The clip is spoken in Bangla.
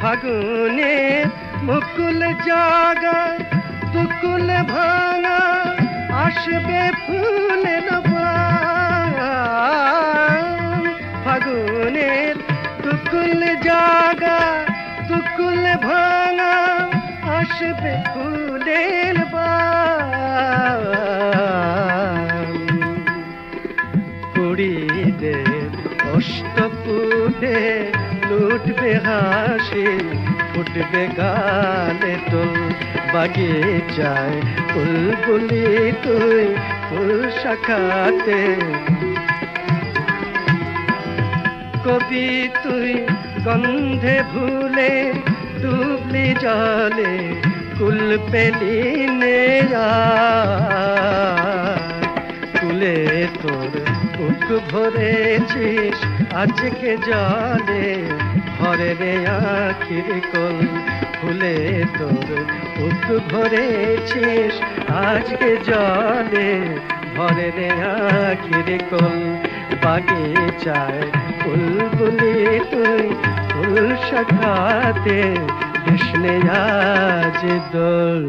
ফাগুনে মুকুল জাগা দুকুল ভাঙা আসবে ফুলের বান। ফাগুনের দুকুল জাগা দুকুল ভাঙা আসবে ফুলের বান। কুড়িদের অষ্টপুটে লুটবে হাসি ফুটবে গালে তোল বাগিচায় বুলবুলি তুই ফুল শাখাতে। কবি তুই গন্ধে ভুলে ডুবলি জলে কুল পেলি নে কুলে তোর বুক ভরেছিস আজকে জলে ভরে রে আখির কোল। ফুলে তোর বুক ভরেছিস আজকে জলে ভরে রে আখির কোল। বাগিচায় বুলবুলি তুই ফুল শাখাতে কৃষ্ণে আজ দোল।